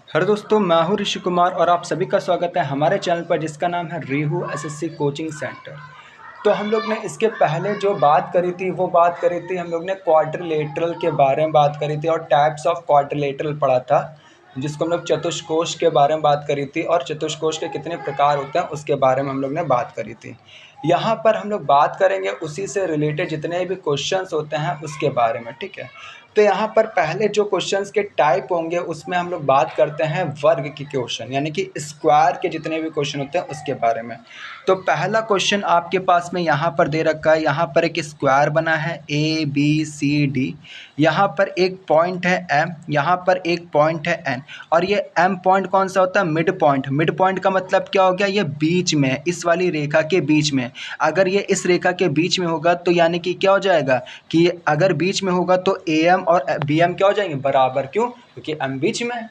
Hello दोस्तों, मैं हूं ऋषि कुमार और आप सभी का स्वागत है हमारे चैनल पर जिसका नाम है रेहू एसएससी कोचिंग सेंटर। तो हम लोग ने इसके पहले जो बात करी थी वो बात करी थी हम लोग ने क्वाड्रिलेटरल के बारे में बात करी थी और टाइप्स ऑफ क्वाड्रिलेटरल पढ़ा था, जिसको हम लोग चतुष्कोश के बारे में बात करी थी और चतुष्कोश के कितने प्रकार होते हैं उसके बारे में हम लोग ने बात करी थी। यहाँ पर हम लोग बात करेंगे उसी से रिलेटेड जितने भी क्वेश्चंस होते हैं उसके बारे में, ठीक है। तो यहाँ पर पहले जो क्वेश्चंस के टाइप होंगे उसमें हम लोग बात करते हैं वर्ग के क्वेश्चन, यानी कि स्क्वायर के जितने भी क्वेश्चन होते हैं उसके बारे में। तो पहला क्वेश्चन आपके पास में यहाँ पर दे रखा है, यहाँ पर एक स्क्वायर बना है ABCD, यहाँ पर एक पॉइंट है M, यहाँ पर एक पॉइंट है N, और ये M पॉइंट कौन सा होता है? Mid point. मिड पॉइंट का मतलब क्या हो गया? ये बीच में है, इस वाली रेखा के बीच में। अगर ये इस रेखा के बीच में होगा तो यानी कि क्या हो जाएगा कि अगर बीच में होगा तो AM और BM क्या हो जाएंगे? बराबर। क्यों? क्योंकि M बीच में है।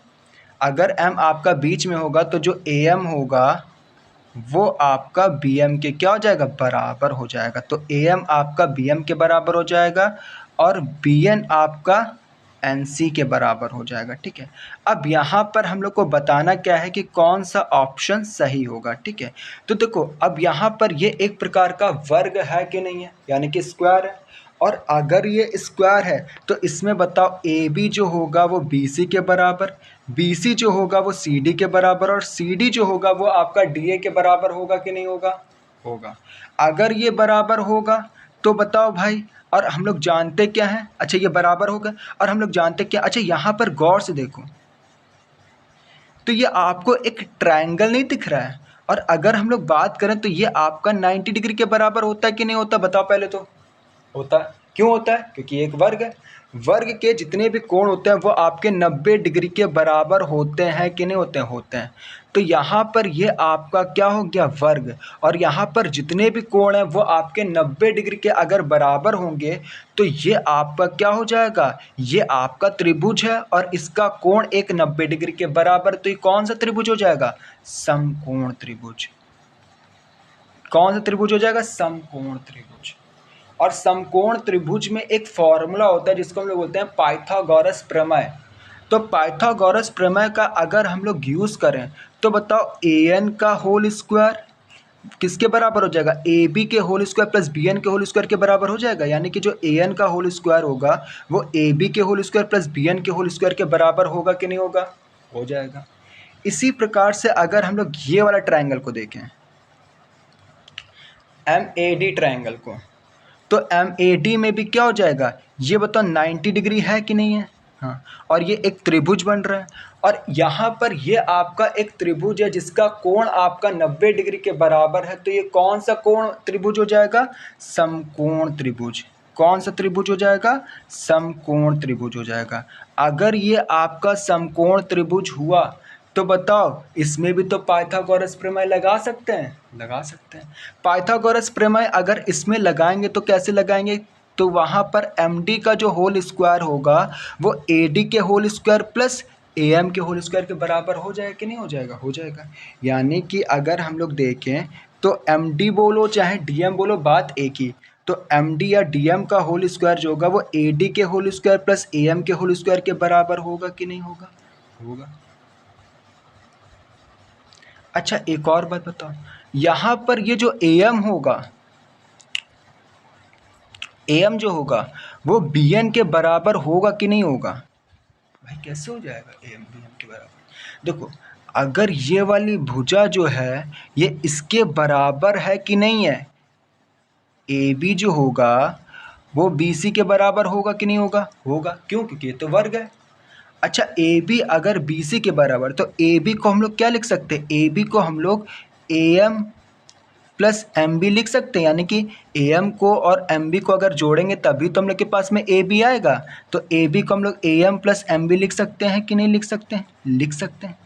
अगर M आपका बीच में होगा तो जो AM होगा वो आपका BM के क्या हो जाएगा? बराबर हो जाएगा। तो AM आपका BM के बराबर हो जाएगा और BN आपका NC के बराबर हो जाएगा, ठीक है। अब यहाँ पर हम लोग को बताना क्या है कि कौन सा ऑप्शन सही होगा, ठीक है। तो देखो, अब यहाँ पर ये एक प्रकार का वर्ग है कि नहीं है, यानी कि स्क्वायर है। और अगर ये स्क्वायर है तो इसमें बताओ AB जो होगा वो BC के बराबर, BC जो होगा वो CD के बराबर, और CD जो होगा वो आपका DA के बराबर होगा कि नहीं होगा? होगा। अगर ये बराबर होगा तो बताओ भाई, और हम लोग जानते क्या हैं? अच्छा, ये बराबर होगा और हम लोग जानते क्या? अच्छा, यहाँ पर गौर से देखो तो ये आपको एक ट्रायंगल नहीं दिख रहा है, और अगर हम लोग बात करें तो ये आपका 90 डिग्री के बराबर होता है कि नहीं होता? बताओ पहले तो। होता है। क्यों होता है? क्योंकि एक वर्ग है। वर्ग के जितने भी कोण होते हैं वो आपके 90 डिग्री के बराबर होते हैं कि नहीं होते हैं? होते हैं। तो यहाँ पर ये आपका क्या हो गया? वर्ग। और यहाँ पर जितने भी कोण हैं वो आपके 90 डिग्री के अगर बराबर होंगे तो ये आपका क्या हो जाएगा? ये आपका त्रिभुज है और इसका कोण एक 90 डिग्री के बराबर। तो ये कौन सा त्रिभुज हो जाएगा? समकोण त्रिभुज। कौन सा त्रिभुज हो जाएगा? समकोण त्रिभुज। और समकोण त्रिभुज में एक फॉर्मूला होता है जिसको हम लोग बोलते हैं पाइथागोरस प्रमेय। तो पाइथागोरस प्रमेय का अगर हम लोग यूज करें तो बताओ an का होल स्क्वायर किसके बराबर हो जाएगा? AB के होल स्क्वायर प्लस BN के होल स्क्वायर के बराबर हो जाएगा। यानी कि जो an का होल स्क्वायर होगा वो AB के होल स्क्वायर प्लस BN के होल स्क्वायर के बराबर होगा कि नहीं होगा? हो जाएगा। इसी प्रकार से अगर हम लोग ये वाला ट्राइंगल को देखें, MAD ट्राइंगल को, तो MAD में भी क्या हो जाएगा? ये बताओ 90 डिग्री है कि नहीं है? हाँ। और ये एक त्रिभुज बन रहा है, और यहाँ पर ये आपका एक त्रिभुज है जिसका कोण आपका 90 डिग्री के बराबर है। तो ये कौन सा कोण त्रिभुज हो जाएगा? समकोण त्रिभुज। कौन सा त्रिभुज हो जाएगा? समकोण त्रिभुज हो जाएगा। अगर ये आपका समकोण त्रिभुज हुआ तो बताओ इसमें भी तो पाइथागोरस प्रमेय लगा सकते हैं? लगा सकते हैं। पाइथागोरस प्रमेय अगर इसमें लगाएंगे तो कैसे लगाएंगे? तो वहाँ पर MD का जो होल स्क्वायर होगा वो AD के होल स्क्वायर प्लस AM के होल स्क्वायर के बराबर हो जाएगा कि नहीं हो जाएगा? हो जाएगा। यानी कि अगर हम लोग देखें तो MD बोलो चाहे DM बोलो, बात एक ही। तो MD या DM का होल स्क्वायर जो होगा वो AD के होल स्क्वायर प्लस AM के होल स्क्वायर के बराबर होगा कि नहीं होगा? होगा। अच्छा, एक और बात बताओ, यहाँ पर ये जो AM होगा, AM जो होगा वो BN के बराबर होगा कि नहीं होगा? भाई कैसे हो जाएगा AM BN के बराबर? देखो, अगर ये वाली भुजा जो है ये इसके बराबर है कि नहीं है, AB जो होगा वो BC के बराबर होगा कि नहीं होगा? होगा। क्यों? क्योंकि ये तो वर्ग है। अच्छा, AB अगर BC के बराबर, तो AB को हम लोग क्या लिख सकते हैं? AB को हम लोग AM प्लस MB लिख सकते हैं। यानी कि AM को और MB को अगर जोड़ेंगे तभी तो हम लोग के पास में AB आएगा। तो AB को हम लोग AM प्लस MB लिख सकते हैं कि नहीं लिख सकते हैं? लिख सकते हैं।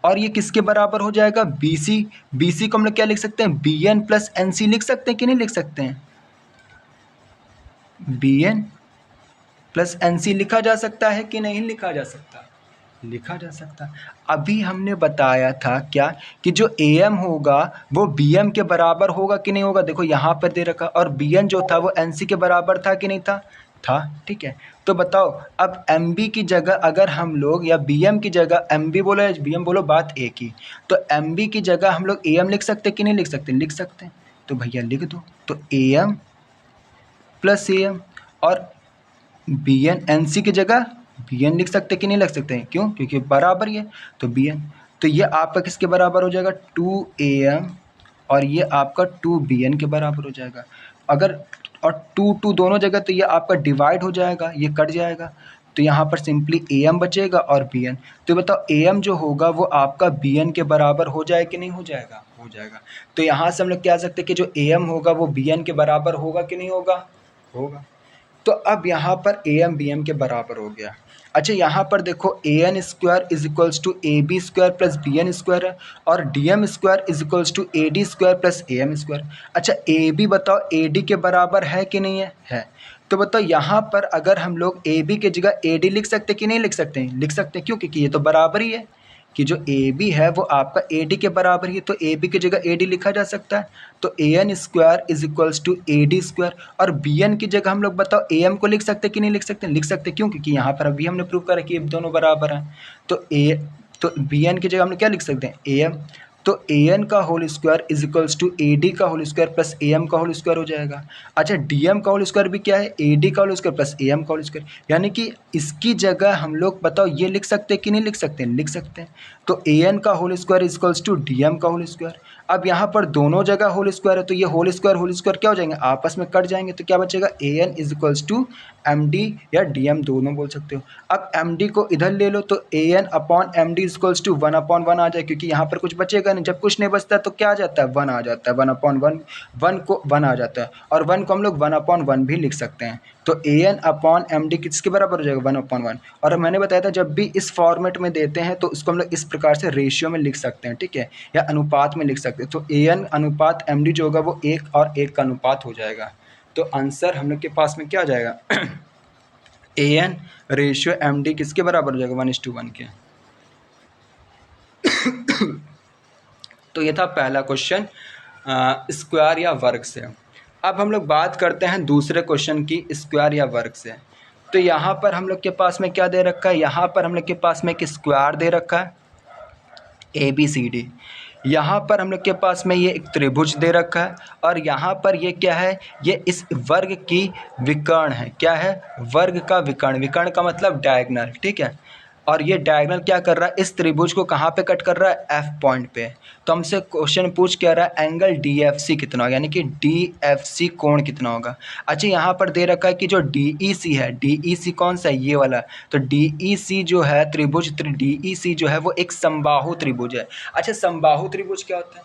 और ये किसके बराबर हो जाएगा? BC। BC को हम लोग क्या लिख सकते हैं? BN प्लस NC लिख सकते हैं कि नहीं लिख सकते हैं? BN प्लस NC लिखा जा सकता है कि नहीं लिखा जा सकता? लिखा जा सकता। अभी हमने बताया था क्या कि जो AM होगा वो BM के बराबर होगा कि नहीं होगा? देखो यहाँ पर दे रखा, और BN जो था वो NC के बराबर था कि नहीं था? था, ठीक है। तो बताओ अब एम बी की जगह अगर हम लोग, या बी एम की जगह एम बी बोलो या बी एम बोलो, बात एक ही। तो एम बी की जगह हम लोग ए एम लिख सकते कि नहीं लिख सकते? लिख सकते हैं। तो भैया लिख दो। तो A M plus A M, और बी एन एन सी की जगह बी एन लिख सकते कि नहीं लिख सकते हैं? क्यों? क्योंकि बराबर ही है। तो बी एन, तो ये आपका किसके बराबर हो जाएगा? 2am, और ये आपका 2bn के बराबर हो जाएगा। अगर और 2 दोनों जगह, तो ये आपका डिवाइड हो जाएगा, ये कट जाएगा। तो यहाँ पर सिंपली am बचेगा और bn। तो बताओ am जो होगा वो आपका bn के बराबर हो जाए कि नहीं हो जाएगा? हो जाएगा। तो यहाँ से हम लोग कह सकते हैं कि जो am होगा वो bn के बराबर होगा कि नहीं होगा? होगा। तो अब यहाँ पर ए एम बी एम के बराबर हो गया। अच्छा, यहाँ पर देखो A N square is equals to A B square plus B N square है, और D M square is equals to A D square plus A M square. अच्छा, ए बी बताओ ए डी के बराबर है कि नहीं है? है। तो बताओ यहाँ पर अगर हम लोग ए बी की जगह ए डी लिख सकते कि नहीं लिख सकते? लिख सकते। क्यों? क्योंकि ये तो बराबर ही है, कि जो ए बी है वो आपका ए डी के बराबर ही है। तो ए बी की जगह ए डी लिखा जा सकता है। तो A N square is equals to A D square, और बी एन की जगह हम लोग बताओ ए एम को लिख सकते कि नहीं लिख सकते? लिख सकते। क्यों? क्योंकि यहाँ पर अभी हमने प्रूव करा कि ये दोनों बराबर हैं। तो बी एन की जगह हम लोग क्या लिख सकते हैं? A M. तो ए एन का whole square is equals to A D का whole square plus A M का होल स्क्वायर हो जाएगा। अच्छा, डी एम का होल स्क्वायर भी क्या है? ए डी का whole square plus A M का होल स्क्वायर। यानी कि इसकी जगह हम लोग बताओ ये लिख सकते हैं कि नहीं लिख सकते? लिख सकते हैं। तो ए एन का whole square is equals to D M का होल स्क्वायर। अब यहाँ पर दोनों जगह होल स्क्वायर है, तो ये होल स्क्वायर क्या हो जाएंगे? आपस में कट जाएंगे। तो क्या बचेगा? A N is equals to M D या डी एम, दोनों बोल सकते हो। अब एम डी को इधर ले लो, तो A N upon M D equals to 1/1 आ जाए, क्योंकि यहाँ पर कुछ बचेगा नहीं। जब कुछ नहीं बचता तो क्या आ जाता है? 1 आ जाता है। 1/1, 1 को 1 आ जाता है, और 1 को हम लोग 1/1 भी लिख सकते हैं। तो A N upon M D किसके बराबर हो जाएगा? 1/1। और मैंने बताया था जब भी इस फॉर्मेट में देते हैं तो इसको हम लोग इस प्रकार से रेशियो में लिख सकते हैं, ठीक है, या अनुपात में लिख सकते हैं। तो ए एन अनुपात एम डी जो होगा वो 1 और 1 का अनुपात हो जाएगा। तो आंसर हम लोग के पास में क्या आ जाएगा? A N ratio M D किसके बराबर हो जाएगा? 1:1 के। तो ये था पहला क्वेश्चन स्क्वायर या वर्ग से। अब हम लोग बात करते हैं दूसरे क्वेश्चन की, स्क्वायर या वर्ग से। तो यहाँ पर हम लोग के पास में क्या दे रखा है? यहाँ पर हम लोग के पास में एक स्क्वायर दे रखा है, ए बी सी डी। यहाँ पर हम लोग के पास में ये एक त्रिभुज दे रखा है, और यहाँ पर ये क्या है? ये इस वर्ग की विकर्ण है। क्या है? वर्ग का विकर्ण। विकर्ण का मतलब डायगोनल, ठीक है। और ये डायगोनल क्या कर रहा है? इस त्रिभुज को कहाँ पे कट कर रहा है? एफ पॉइंट पे। तो हमसे क्वेश्चन पूछ क्या रहा है? एंगल डी एफ सी कितना होगा, यानी कि डी एफ सी कोण कितना होगा। अच्छा, यहाँ पर दे रखा है कि जो डी ई सी है, डी ई सी कौन सा है? ये वाला। तो डी ई सी जो है त्रिभुज, डी ई सी जो है वो एक समबाहु त्रिभुज है। अच्छा, समबाहु त्रिभुज क्या होता है?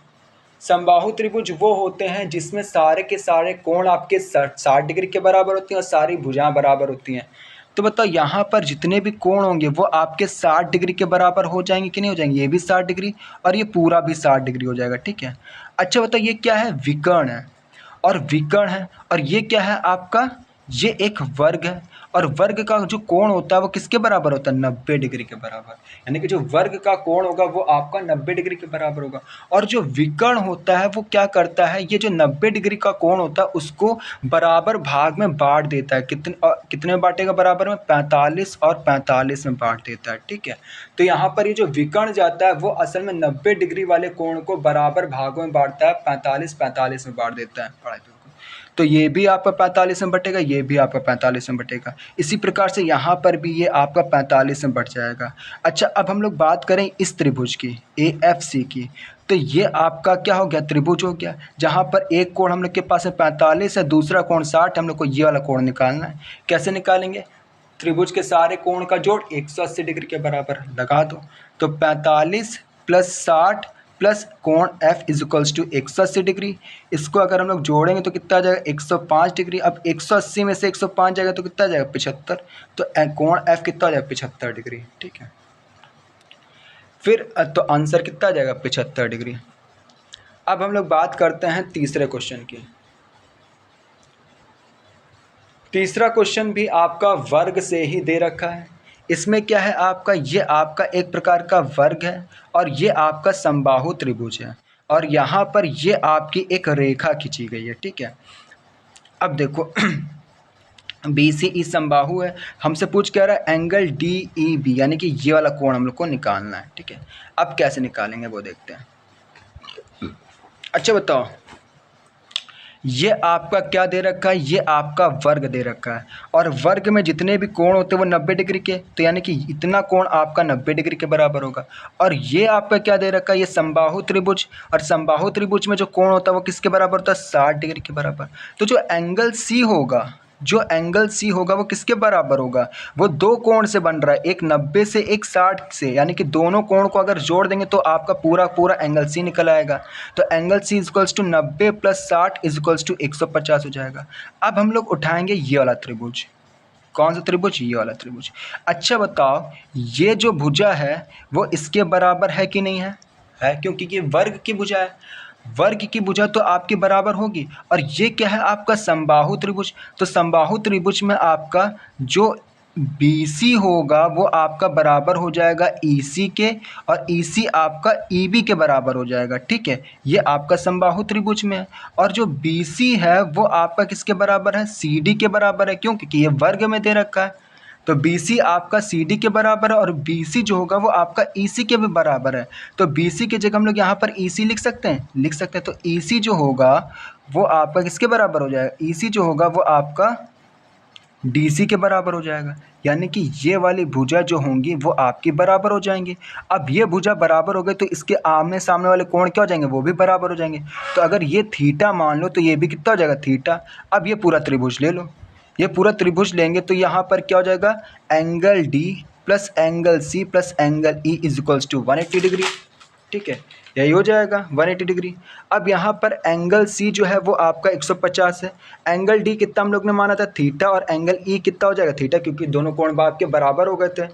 समबाहु त्रिभुज वो होते हैं जिसमें सारे के सारे कोण आपके 60 डिग्री के बराबर होते हैं और सारी भुजाएं बराबर होती हैं। तो बताओ यहाँ पर जितने भी कोण होंगे वो आपके 60 डिग्री के बराबर हो जाएंगे कि नहीं हो जाएंगे? ये भी 60 डिग्री और ये पूरा भी 60 डिग्री हो जाएगा, ठीक है। अच्छा बताओ, ये क्या है? विकर्ण है, और विकर्ण है, और ये क्या है आपका? ये एक वर्ग है, और वर्ग का जो कोण होता है वो किसके बराबर होता है? 90 डिग्री के बराबर। यानी कि जो वर्ग का कोण होगा वो आपका 90 डिग्री के बराबर होगा। और जो विकर्ण होता है वो क्या करता है? ये जो 90 डिग्री का कोण होता है उसको बराबर भाग में बांट देता है। कितने में बांटेगा बराबर में? 45 और 45 में बांट देता है, ठीक है। तो यहाँ पर ये जो विकर्ण जाता है वो असल में 90 डिग्री वाले कोण को बराबर भागों में बांटता है, 45 में बांट देता है। तो ये भी आपका 45 में बटेगा, ये भी आपका 45 में बटेगा। इसी प्रकार से यहाँ पर भी ये आपका 45 में बट जाएगा। अच्छा, अब हम लोग बात करें इस त्रिभुज की, ए एफ सी की। तो ये आपका क्या हो गया? त्रिभुज हो गया, जहाँ पर एक कोण हम लोग के पास में 45 है, दूसरा कोण 60। हम लोग को ये वाला कोण निकालना है। कैसे निकालेंगे? त्रिभुज के सारे कोण का जोड़ 180 डिग्री के बराबर लगा दो। तो 45 प्लस 60 प्लस कोण F is equals to 180 degree. इसको अगर हम लोग जोड़ेंगे तो कितना आ जाएगा? 105 डिग्री। अब 180 में से 105 जाएगा तो कितना आ जाएगा? 75। तो कोण F कितना आ जाएगा? 75 डिग्री, ठीक है। फिर तो आंसर कितना आ जाएगा? 75 डिग्री। अब हम लोग बात करते हैं तीसरे क्वेश्चन की। तीसरा क्वेश्चन भी आपका वर्ग से ही दे रखा है। इसमें क्या है आपका? ये आपका एक प्रकार का वर्ग है, और ये आपका समबाहु त्रिभुज है, और यहाँ पर ये आपकी एक रेखा खींची गई है, ठीक है। अब देखो बी सी ई समबाहु है, हमसे पूछ क्या रहा है एंगल डी ई बी, यानी कि ये वाला कोण हम लोग को निकालना है। ठीक है, अब कैसे निकालेंगे वो देखते हैं। अच्छा बताओ, ये आपका क्या दे रखा है, ये आपका वर्ग दे रखा है, और वर्ग में जितने भी कोण होते हैं वो 90 डिग्री के, तो यानी कि इतना कोण आपका 90 डिग्री के बराबर होगा। और ये आपका क्या दे रखा है, ये समबाहु त्रिभुज, और समबाहु त्रिभुज में जो कोण होता है वो किसके बराबर होता है, 60 डिग्री के बराबर। तो जो एंगल सी होगा, जो एंगल सी होगा वो किसके बराबर होगा, वो दो कोण से बन रहा है, एक 90 से एक 60 से, यानी कि दोनों कोण को अगर जोड़ देंगे तो आपका पूरा पूरा एंगल सी निकल आएगा। तो angle C is equals to 90 plus 60 is equals to 150 हो जाएगा। अब हम लोग उठाएंगे ये वाला त्रिभुज, कौन सा त्रिभुज, ये वाला त्रिभुज। अच्छा बताओ, ये जो भुजा है वो इसके बराबर है कि नहीं है क्योंकि ये वर्ग की भुजा है, वर्ग की भुजा तो आपके बराबर होगी। और ये क्या है आपका समबाहु त्रिभुज, तो समबाहु त्रिभुज में आपका जो BC होगा वो आपका बराबर हो जाएगा EC के, और EC आपका EB के बराबर हो जाएगा। ठीक है, ये आपका समबाहु त्रिभुज में है। और जो BC है वो आपका किसके बराबर है, CD के बराबर है, क्यों, क्योंकि ये वर्ग में दे रखा है। तो BC आपका CD के बराबर है, और BC जो होगा वो आपका EC के भी बराबर है। तो BC की जगह हम लोग यहाँ पर EC लिख सकते हैं। तो EC जो होगा वो आपका किसके बराबर हो जाएगा, EC जो होगा वो आपका DC के बराबर हो जाएगा। यानी कि ये वाली भुजा जो होंगी वो आपकी बराबर हो जाएंगी। अब ये भुजा बराबर हो गए तो इसके आमने सामने वाले कोण क्या हो जाएंगे, वो भी बराबर हो जाएंगे। तो अगर ये थीटा मान लो तो ये भी कितना हो जाएगा, थीटा। अब ये पूरा त्रिभुज ले लो, ये पूरा त्रिभुज लेंगे तो यहाँ पर क्या हो जाएगा, angle D plus angle C plus angle E is equals to 180 degree. ठीक है, यही हो जाएगा 180 डिग्री। अब यहाँ पर एंगल C जो है वो आपका 150 है, एंगल D कितना हम लोग ने माना था, थीटा, और एंगल E कितना हो जाएगा, थीटा, क्योंकि दोनों कोण बाप के बराबर हो गए थे।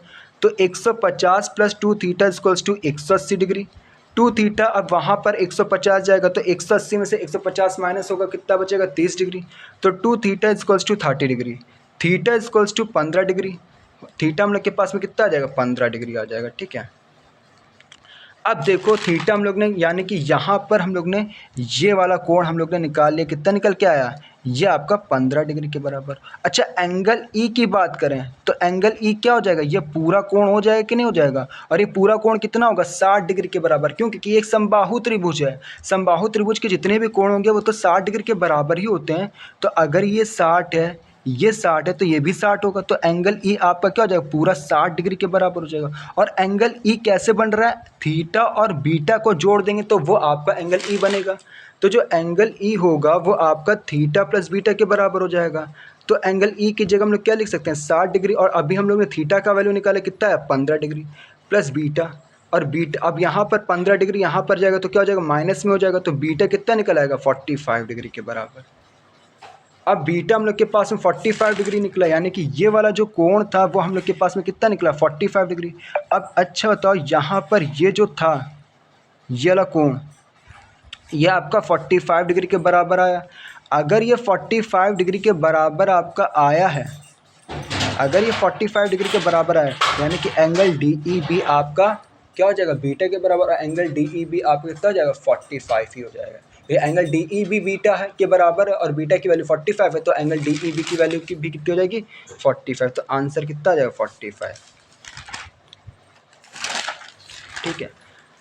तो 150 plus 2 theta equals to 180 degree. 2 theta, अब वहाँ पर 150 जाएगा तो 180 में से 150 माइनस होगा, कितना बचेगा, 30 डिग्री। तो 2 theta equals to 30 degree, theta equals to 15 degree. Theta हम लोग के पास में कितना आ जाएगा, 15 डिग्री आ जाएगा। ठीक है, अब देखो थीटा हम लोग ने, यानी कि यहाँ पर हम लोग ने ये वाला कोण हम लोग ने निकाल लिया, कितना निकल के आया, ये आपका 15 डिग्री के बराबर। अच्छा एंगल E की बात करें तो एंगल E क्या हो जाएगा, ये पूरा कोण हो जाएगा कि नहीं हो जाएगा, और ये पूरा कोण कितना होगा, 60 डिग्री के बराबर। क्यों, क्योंकि ये एक समबाहु त्रिभुज है, समबाहु त्रिभुज के जितने भी कोण होंगे वो तो 60 डिग्री के बराबर ही होते हैं। तो अगर ये 60 है, ये 60 है, तो ये भी 60 होगा, तो एंगल E आपका क्या हो जाएगा, पूरा 60 डिग्री के बराबर हो जाएगा। और एंगल E कैसे बन रहा है, थीटा और बीटा को जोड़ देंगे तो वो आपका एंगल E बनेगा। तो जो एंगल E होगा वो आपका थीटा प्लस बीटा के बराबर हो जाएगा। तो एंगल E की जगह हम लोग क्या लिख सकते हैं, 60 डिग्री, और अभी हम लोग ने थीटा का वैल्यू निकाला कितना है, 15 डिग्री, प्लस बीटा, और बीटा अब यहाँ पर 15 डिग्री यहाँ पर जाएगा तो क्या हो जाएगा, माइनस में हो जाएगा, तो बीटा कितना निकल आएगा, 45 डिग्री के बराबर। अब बीटा हम लोग के पास में 45 डिग्री निकला, यानी कि ये वाला जो कोण था वो हम लोग के पास में कितना निकला, 45 डिग्री। अब अच्छा बताओ, यहाँ पर ये जो था ये वाला कोण, ये आपका 45 डिग्री के बराबर आया। अगर ये 45 डिग्री के बराबर आपका आया है, अगर ये 45 डिग्री के बराबर आया, यानी कि एंगल DEB आपका क्या हो जाएगा, बीटा के बराबर, और एंगल DEB आपका कितना हो जाएगा, 45 ही हो जाएगा। ये एंगल DEB बीटा है के बराबर है, और बीटा की वैल्यू 45 है, तो एंगल DEB की वैल्यू की भी कितनी हो जाएगी, 45। तो आंसर कितना आ जाएगा, 45। ठीक है,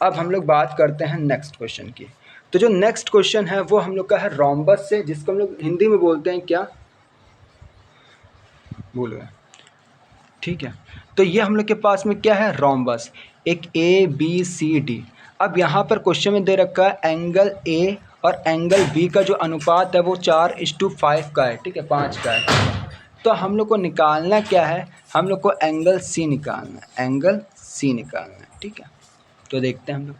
अब हम लोग बात करते हैं नेक्स्ट क्वेश्चन की। तो जो नेक्स्ट क्वेश्चन है वो हम लोग का है रोम्बस से, जिसको हम लोग हिंदी में बोलते हैं क्या, भूल गए। ठीक है, तो ये हम लोग के पास में क्या है, रोम्बस, एक ABCD। अब यहाँ पर क्वेश्चन में दे रखा है एंगल A और एंगल B का जो अनुपात है वो 4:5 का है। ठीक है, 5 का है। तो हम लोग को निकालना क्या है, हम लोग को एंगल C निकालना है, एंगल C निकालना है। ठीक है, तो देखते हैं हम लोग,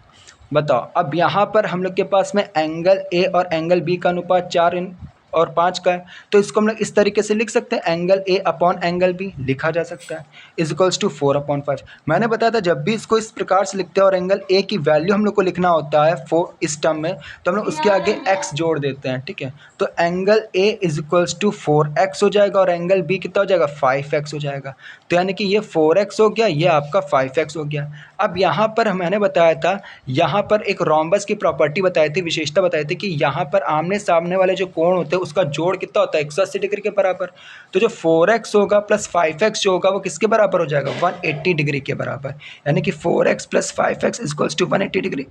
बताओ। अब यहाँ पर हम लोग के पास में एंगल A और एंगल B का अनुपात 4 और 5 का है, तो इसको हम लोग इस तरीके से लिख सकते हैं, angle A upon angle B लिखा जा सकता है, इज इक्वल्स टू 4/5। मैंने बताया था जब भी इसको इस प्रकार से लिखते हैं और एंगल A की वैल्यू हम लोग को लिखना होता है 4 इस टर्म में, तो हम लोग उसके आगे x जोड़ देते हैं। ठीक है, तो angle A is equals to 4x हो जाएगा, और एंगल B कितना हो जाएगा, 5x हो जाएगा। तो यानी कि ये 4x हो गया, ये आपका 5x हो गया। अब यहाँ पर मैंने बताया था, यहाँ पर एक रोम्बस की प्रॉपर्टी बताई थी, विशेषता बताई थी कि यहाँ पर आमने सामने वाले जो कोण होते हैं उसका जोड़ कितना होता है 180 डिग्री के बराबर। तो जो 4x होगा प्लस 5x जो होगा वो किसके बराबर हो जाएगा 180 डिग्री के बराबर, यानी कि 4x plus 5x equals to 180 degree.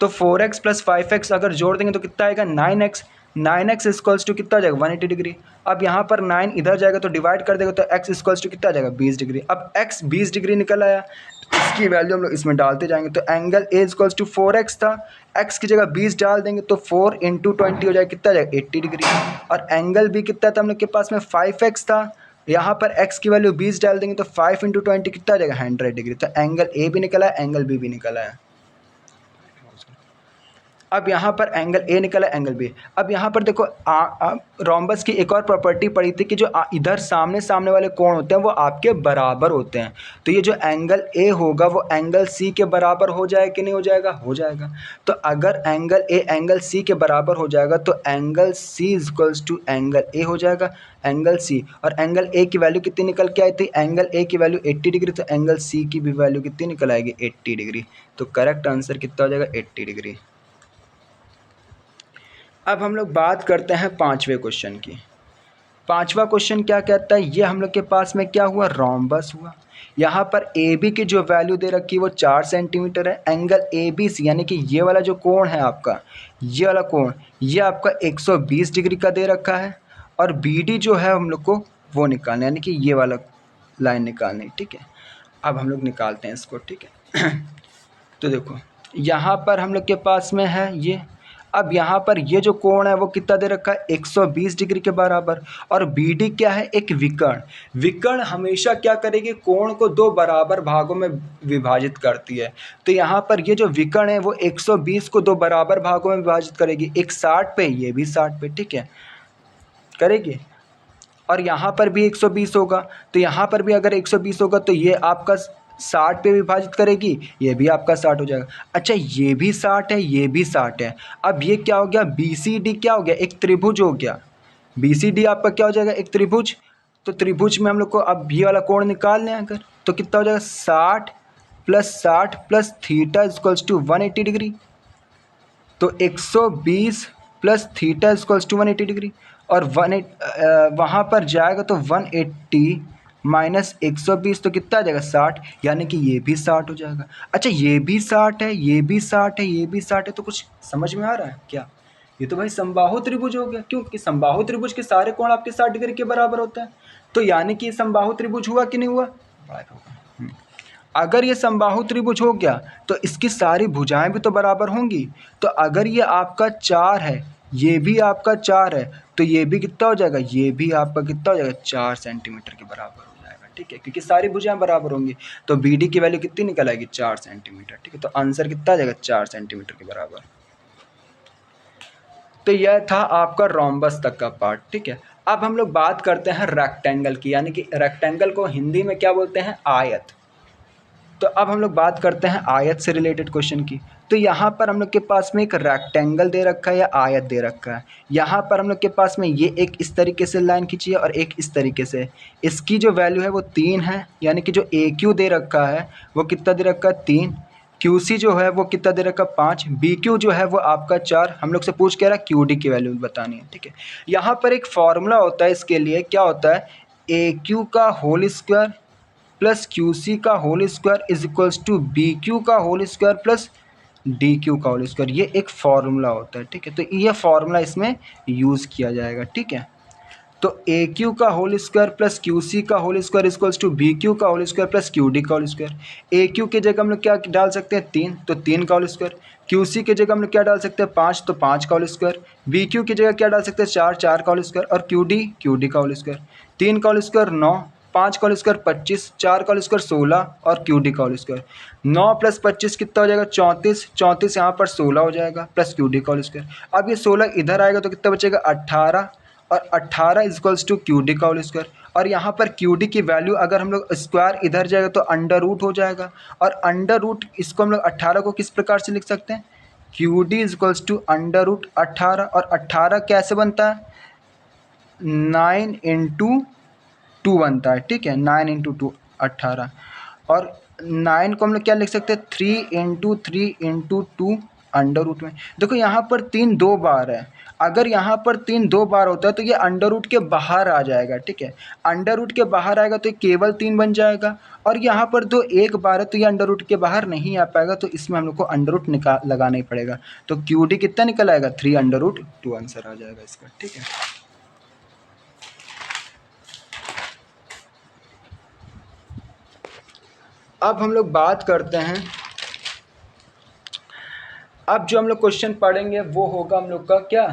तो 4x प्लस 5x अगर जोड़ देंगे तो कितना आएगा 9x। 9x इक्वल्स टू कितना आ जाएगा 180 डिग्री। अब यहाँ पर 9 इधर जाएगा तो डिवाइड कर देगा तो x इक्वल्स टू कितना आ जाएगा 20 डिग्री। अब x 20 डिग्री निकल आया, इसकी वैल्यू हम लोग इसमें डालते जाएंगे। तो angle A equals to 4x था, x की जगह 20 डाल देंगे तो 4 इंटू 20 हो जाएगा कितना आ जाएगा 80 डिग्री। और एंगल भी कितना था हम लोग के पास में 5x था, यहाँ पर x की वैल्यू 20 डाल देंगे तो 5 इंटू 20 कितना आ जाएगा 100 डिग्री। तो एंगल ए भी निकला है, एंगल बी भी निकला है। अब यहाँ पर एंगल ए निकला, एंगल बी। अब यहाँ पर देखो रोम्बस की एक और प्रॉपर्टी पड़ी थी कि जो इधर सामने सामने वाले कोण होते हैं वो आपके बराबर होते हैं। तो ये जो एंगल ए होगा वो एंगल सी के बराबर हो जाएगा कि नहीं हो जाएगा, हो जाएगा। तो अगर एंगल ए एंगल सी के बराबर हो जाएगा तो angle C equals to angle A हो जाएगा, एंगल सी। और एंगल ए की वैल्यू कितनी निकल के आई थी, एंगल ए की वैल्यू 80 डिग्री, तो एंगल सी की भी वैल्यू कितनी निकल आएगी 80 डिग्री। तो करेक्ट आंसर कितना हो जाएगा 80 डिग्री। अब हम लोग बात करते हैं पांचवें क्वेश्चन की। पांचवा क्वेश्चन क्या कहता है, ये हम लोग के पास में क्या हुआ रोम्बस हुआ। यहाँ पर ए बी की जो वैल्यू दे रखी है वो 4 सेंटीमीटर है। एंगल ए बी सी यानी कि ये वाला जो कोण है आपका, ये वाला कोण, ये आपका 120 डिग्री का दे रखा है। और बी डी जो है हम लोग को वो निकालना है, यानी कि ये वाला लाइन निकालनी, ठीक है। अब हम लोग निकालते हैं इसको, ठीक है। तो देखो यहाँ पर हम लोग के पास में है ये। अब यहाँ पर ये जो कोण है वो कितना दे रखा है 120 डिग्री के बराबर। और बी डी क्या है, एक विकर्ण। विकर्ण हमेशा क्या करेगी, कोण को दो बराबर भागों में विभाजित करती है। तो यहाँ पर ये जो विकर्ण है वो 120 को दो बराबर भागों में विभाजित करेगी, एक 60 पे, ये भी 60 पे, ठीक है, करेगी। और यहाँ पर भी 120 होगा, तो यहाँ पर भी अगर 120 होगा तो ये आपका 60 पे विभाजित करेगी, ये भी आपका 60 हो जाएगा। अच्छा ये भी 60 है, ये भी 60 है। अब ये क्या हो गया, बी सी डी क्या हो गया, एक त्रिभुज हो गया। बी सी डी आपका क्या हो जाएगा, एक त्रिभुज। तो त्रिभुज में हम लोग को अब ये वाला कोण निकाल लें अगर, तो कितना हो जाएगा 60 plus theta equals to 180 degree. तो 120 plus theta equals to 180 degree. और वहाँ पर जाएगा तो 180 माइनस 120 तो कितना आ जाएगा 60, यानी कि ये भी 60 हो जाएगा। अच्छा ये भी 60 है, ये भी 60 है, ये भी 60 है, तो कुछ समझ में आ रहा है क्या? ये तो भाई समबाहु त्रिभुज हो गया, क्योंकि समबाहु त्रिभुज के सारे कोण आपके 60 डिग्री के बराबर होते हैं। तो यानी कि ये समबाहु त्रिभुज हुआ कि नहीं हुआ, अगर ये समबाहु त्रिभुज हो गया तो इसकी सारी भुजाएं भी तो बराबर होंगी। तो अगर ये आपका 4 है, ये भी आपका 4 है, तो ये भी कितना हो जाएगा, ये भी आपका कितना हो जाएगा 4 सेंटीमीटर के बराबर हो जाएगा, ठीक है, क्योंकि सारी भुजाएं बराबर होंगी। तो बी डी की वैल्यू कितनी निकल आएगी 4 सेंटीमीटर, ठीक है। तो आंसर कितना आ जाएगा 4 सेंटीमीटर के बराबर। तो यह था आपका रोम्बस तक का पार्ट, ठीक है। अब हम लोग बात करते हैं रेक्टेंगल की, यानी कि रेक्टेंगल को हिंदी में क्या बोलते हैं, आयत। तो अब हम लोग बात करते हैं आयत से रिलेटेड क्वेश्चन की। तो यहाँ पर हम लोग के पास में एक रेक्टेंगल दे रखा है या आयत दे रखा है। यहाँ पर हम लोग के पास में ये एक इस तरीके से लाइन खींची है और एक इस तरीके से। इसकी जो वैल्यू है वो 3 है, यानी कि जो ए क्यू दे रखा है वो कितना दे रखा है 3, क्यू सी जो है वो कितना दे रखा है 5, बी क्यू जो है वो आपका 4। हम लोग से पूछ के रहा है क्यू डी की वैल्यू बतानी है, ठीक है। यहाँ पर एक फॉर्मूला होता है इसके लिए, क्या होता है, ए क्यू का whole square plus Q C का whole square is equals to B Q का whole square plus D Q का होल स्क्वायर। ये एक फॉर्मूला होता है, ठीक है। तो ये फॉर्मूला इसमें यूज़ किया जाएगा, ठीक है। तो ए क्यू का whole square plus Q C का whole square equals to B Q का whole square plus Q D का होल स्क्वायर। ए क्यू की जगह हम लोग क्या डाल सकते हैं 3, तो 3 का होल स्क्वायर। क्यू सी की जगह हम लोग क्या डाल सकते हैं 5, तो 5 का होल स्क्वायर। बी क्यू की जगह क्या डाल सकते हैं 4, 4 का होल स्क्वायर। और क्यू डी का होल स्क्वायर, 3 का होल स्क्वायर 9, 5 का होल स्क्वायर 25, 4 का होल स्क्वायर 16 और क्यू डी का होल स्क्वायर। 9 प्लस 25 कितना हो जाएगा 34, 34 यहाँ पर 16 हो जाएगा प्लस क्यू डी का होल स्क्वायर। अब ये 16 इधर आएगा तो कितना बचेगा 18, और 18 इक्वल्स टू क्यू डी का होल स्क्वायर। और यहाँ पर क्यू डी की वैल्यू अगर हम लोग स्क्वायर इधर जाएगा तो अंडर रूट हो जाएगा। और अंडर रूट इसको हम लोग 18 को किस प्रकार से लिख सकते हैं, Q D equals to under root 18। और 18 कैसे बनता है, 9 इंटू 2 बनता है, ठीक है, 9 इंटू 2 18। और 9 को हम लोग क्या लिख सकते हैं 3 इंटू 3 इंटू 2 अंडर रूट में देखो यहाँ पर 3 2 बार है, अगर यहाँ पर 3 2 बार होता है तो ये अंडर रूट के बाहर आ जाएगा, ठीक है। अंडर रूट के बाहर आएगा तो ये केवल 3 बन जाएगा, और यहाँ पर दो 1 बार है तो ये अंडर रूट के बाहर नहीं आ पाएगा, तो इसमें हम लोग को अंडर रूट लगाना ही पड़ेगा। तो QD कितना निकल आएगा 3 अंडर रूट 2 आंसर आ जाएगा इसका, ठीक है। अब हम लोग बात करते हैं, अब जो हम लोग क्वेश्चन पढ़ेंगे वो होगा हम लोग का क्या,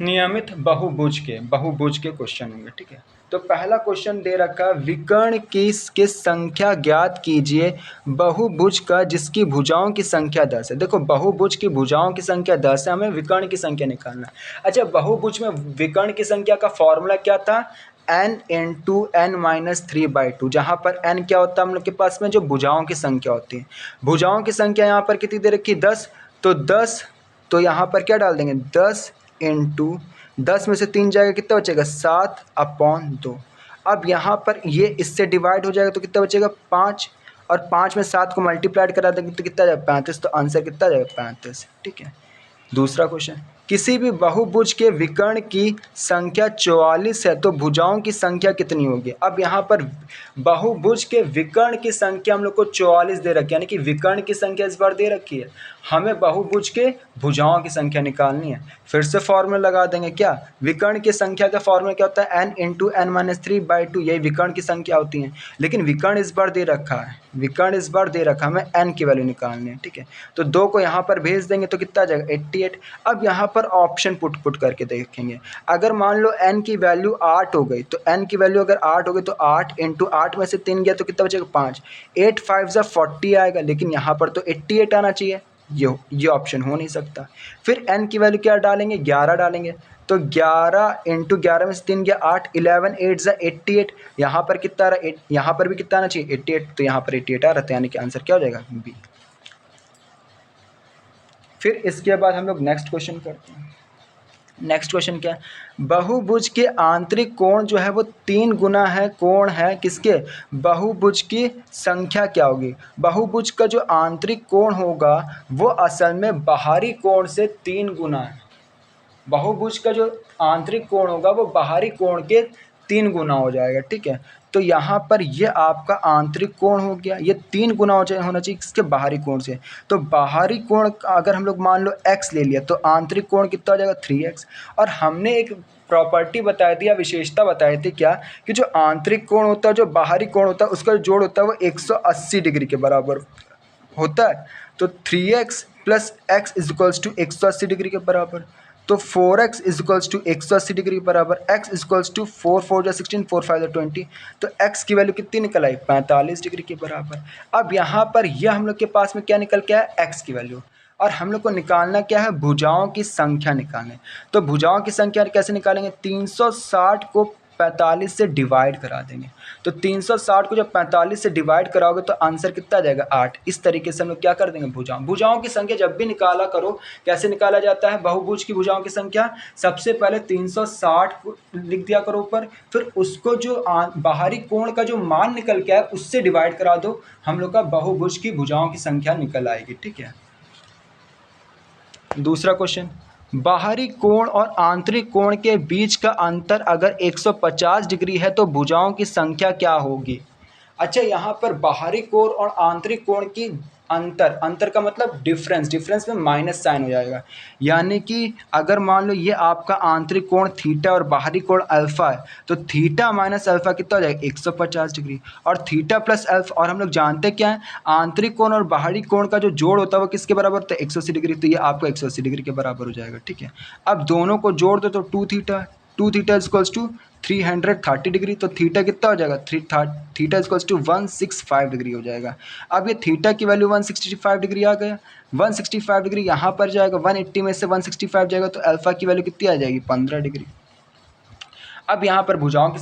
नियमित बहुभुज के क्वेश्चन होंगे, ठीक है। तो पहला क्वेश्चन दे रखा, विकर्ण की संख्या ज्ञात कीजिए बहुभुज का जिसकी भुजाओं की संख्या 10 है। देखो बहुभुज की भुजाओं की संख्या 10 है, हमें विकर्ण की संख्या निकालना है। अच्छा, बहुभुज में विकर्ण की संख्या का फॉर्मूला क्या था, n इंटू एन माइनस 3/2, जहाँ पर n क्या होता है हम लोग के पास में जो भुजाओं की संख्या होती है। भुजाओं की संख्या यहाँ पर कितनी दे रखी, 10, तो 10, तो यहाँ पर क्या डाल देंगे 10 इंटू 10 में से 3 जाएगा, कितना बचेगा 7/2। अब यहाँ पर ये इससे डिवाइड हो जाएगा तो कितना बचेगा 5, और 5 में 7 को मल्टीप्लाइड करा देंगे तो कितना जाएगा 35, तो आंसर कितना जाएगा 35, ठीक है। दूसरा क्वेश्चन, किसी भी बहुभुज के विकर्ण की संख्या 44 है तो भुजाओं की संख्या कितनी होगी। अब यहाँ पर बहुभुज के विकर्ण की संख्या हम लोग को 44 दे रखी है, यानी कि विकर्ण की संख्या इस बार दे रखी है, हमें बहुभुज के भुजाओं की संख्या निकालनी है। फिर से फॉर्मूला लगा देंगे, क्या विकर्ण की संख्या का फॉर्मूला क्या होता है, n इंटू एन माइनस 3/2, यही विकर्ण की संख्या होती है। लेकिन विकर्ण इस बार दे रखा है, विकर्ण इस बार दे रखा है, हमें n की वैल्यू निकालनी है, ठीक है। तो 2 को यहाँ पर भेज देंगे तो कितना आ जाएगा 88। अब यहाँ पर ऑप्शन पुट करके देखेंगे, अगर मान लो n की वैल्यू 8 हो गई, तो n की वैल्यू अगर 8 हो गई तो 8 इंटू 8 में से 3 गया तो कितना बचेगा 5, 8 5 जा 40 आएगा, लेकिन यहाँ पर तो 88 आना चाहिए, ये ऑप्शन हो नहीं सकता। फिर n की वैल्यू क्या डालेंगे, 11 डालेंगे, तो 11 इंटू 11 में से 3 गया 8, 11 8 जा 88, यहाँ पर कितना आ रहा, यहाँ पर भी कितना आना चाहिए 88, तो यहाँ पर 88 आ रहा था, यानी कि आंसर क्या हो जाएगा बी। फिर इसके बाद हम लोग नेक्स्ट क्वेश्चन करते हैं। नेक्स्ट क्वेश्चन क्या है, बहुभुज के आंतरिक कोण जो है वो 3 गुना है कोण है किसके, बहुभुज की संख्या क्या होगी। बहुभुज का जो आंतरिक कोण होगा वो असल में बाहरी कोण से 3 गुना है। बहुभुज का जो आंतरिक कोण होगा वो बाहरी कोण के 3 गुना हो जाएगा, ठीक है। तो यहाँ पर ये आपका आंतरिक कोण हो गया, ये 3 गुना होना चाहिए इसके बाहरी कोण से। तो बाहरी कोण अगर हम लोग मान लो x ले लिया तो आंतरिक कोण कितना हो जाएगा 3x। और हमने एक प्रॉपर्टी बताई थी या विशेषता बताई थी क्या, कि जो आंतरिक कोण होता है, जो बाहरी कोण होता है, उसका जोड़ होता है वो 180 डिग्री के बराबर होता है। तो 3x plus x is equals to 180 degree के बराबर, तो 4x is equals to 180 degree के बराबर, x इज इक्वल्स टू 4 4 जा 16, 4 5 जा 20, तो x की वैल्यू कितनी निकल आई 45 डिग्री के बराबर। अब यहाँ पर यह हम लोग के पास में क्या निकल के आया, x की वैल्यू, और हम लोग को निकालना क्या है, भुजाओं की संख्या निकालनी। तो भुजाओं की संख्या कैसे निकालेंगे, 360 को 45 से डिवाइड करा देंगे, तो 360 को जब 45 से डिवाइड कराओगे तो आंसर कितना आ जाएगा 8। इस तरीके से हम लोग क्या कर देंगे, भुजाओं की संख्या जब भी निकाला करो, कैसे निकाला जाता है बहुभुज की भुजाओं की संख्या, सबसे पहले 360 को लिख दिया करो ऊपर, फिर उसको जो बाहरी कोण का जो मान निकल के आए उससे डिवाइड करा दो, हम लोग का बहुभुज की भुजाओं की संख्या निकल आएगी, ठीक है। दूसरा क्वेश्चन, बाहरी कोण और आंतरिक कोण के बीच का अंतर अगर 150 डिग्री है तो भुजाओं की संख्या क्या होगी। अच्छा, यहाँ पर बाहरी कोण और आंतरिक कोण की अंतर का मतलब डिफरेंस में माइनस साइन हो जाएगा, यानी कि अगर मान लो ये आपका आंतरिक कोण थीटा और बाहरी कोण अल्फा है, तो थीटा माइनस अल्फा कितना हो जाएगा 150 डिग्री, और थीटा प्लस अल्फा, और हम लोग जानते क्या है आंतरिक कोण और बाहरी कोण का जो जोड़ होता है वो किसके बराबर होता है 180 डिग्री, तो ये आपको 180 डिग्री के बराबर हो जाएगा, ठीक है। अब दोनों को जोड़ दो तो 2 थीटा इक्वल्स टू 330 डिग्री, तो थीटा कितना हो जाएगा थीटा इक्वल्स टू 165 डिग्री हो जाएगा। अब ये थीटा की वैल्यू 165 डिग्री आ गया, 165 डिग्री यहाँ पर जाएगा, 180 में से 165 जाएगा तो अल्फा की वैल्यू कितनी आ जाएगी 15 डिग्री। अब यहाँ पर भुजाओं की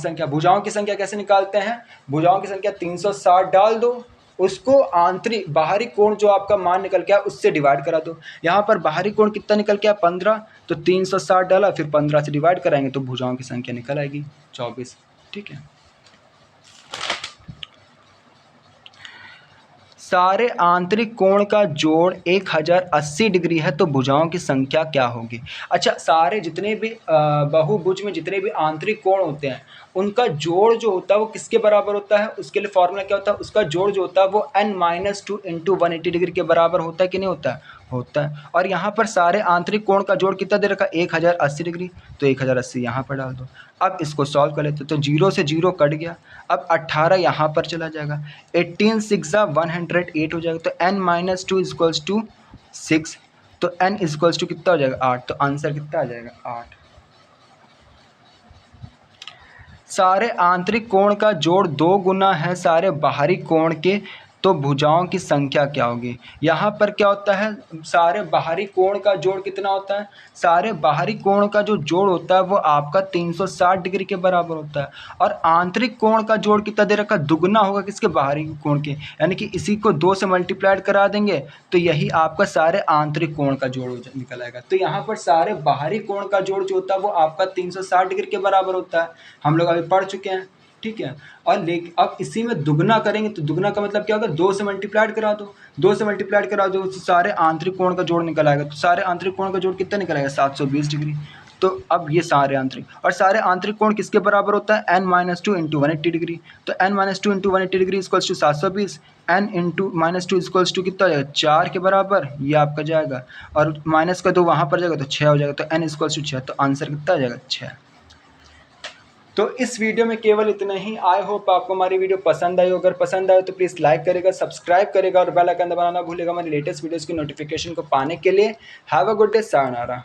संख्या कैसे निकालते हैं, भुजाओं की संख्या 360 डाल दो, उसको आंतरिक बाहरी कोण जो आपका मान निकल के आया उससे डिवाइड करा दो। यहाँ पर बाहरी कोण कितना निकल के आया 15, तो 360 डाला, फिर 15 से डिवाइड कराएंगे तो भुजाओं की संख्या निकल आएगी 24, ठीक है। सारे आंतरिक कोण का जोड़ 1080 डिग्री है तो भुजाओं की संख्या क्या होगी। अच्छा, सारे जितने भी बहुभुज में जितने भी आंतरिक कोण होते हैं उनका जोड़ जो होता है वो किसके बराबर होता है, उसके लिए फॉर्मूला क्या होता है, उसका जोड़ जो होता है वो n-2 इंटू 180 डिग्री के बराबर होता है कि नहीं होता है, होता है। और यहाँ पर सारे आंतरिक कोण का जोड़ कितना दे रखा है, 1080 डिग्री, तो 1080 यहाँ पर डाल दो। अब इसको सॉल्व कर लेते, तो 0 से 0 कट गया, अब 18 यहाँ पर चला जाएगा, 18 6 108 हो जाएगा, तो n-2 इक्वल्स टू 6, तो n इक्वल्स टू कितना हो जाएगा 8, तो आंसर कितना आ जाएगा 8। सारे आंतरिक कोण का जोड़ 2 गुना है सारे बाहरी कोण के, तो भुजाओं की संख्या क्या होगी। यहाँ पर क्या होता है, सारे बाहरी कोण का जोड़ कितना होता है, सारे बाहरी कोण का जो जोड़ होता है वो आपका 360 डिग्री के बराबर होता है, और आंतरिक कोण का जोड़ कितना दे रखा, दुगना होगा किसके, बाहरी कोण के, यानी कि इसी को 2 से मल्टीप्लाइड करा देंगे तो यही आपका सारे आंतरिक कोण का जोड़ निकल आएगा। तो यहाँ पर सारे बाहरी कोण का जोड़ जो होता है वो आपका 360 डिग्री के बराबर होता है, हम लोग अभी पढ़ चुके हैं, ठीक है। और लेकिन अब इसी में दुगना करेंगे तो दुगना का मतलब क्या होगा, 2 से मल्टीप्लाइड करा दो, 2 से मल्टीप्लाइड करा दो तो सारे आंतरिक कोण का जोड़ निकल आएगा, तो सारे आंतरिक कोण का जोड़ कितना निकल आएगा 720 डिग्री। तो अब ये सारे आंतरिक, और सारे आंतरिक कोण किसके बराबर होता है, n-2 इंटू 180 डिग्री, तो n-2 into 180 degree equals to 720, n into -2 equals to कितना हो जाएगा 4 के बराबर, ये आपका जाएगा, और माइनस का 2 वहाँ पर जाएगा तो 6 हो जाएगा, तो n इक्वल्स टू 6, तो आंसर कितना आ जाएगा 6। तो इस वीडियो में केवल इतना ही। आई होप आपको हमारी वीडियो पसंद आई हो, अगर पसंद आए तो प्लीज़ लाइक करेगा, सब्सक्राइब करेगा और बेल आइकन दबाना ना भूलेगा हमारी लेटेस्ट वीडियोस की नोटिफिकेशन को पाने के लिए। Have a good day, sayonara.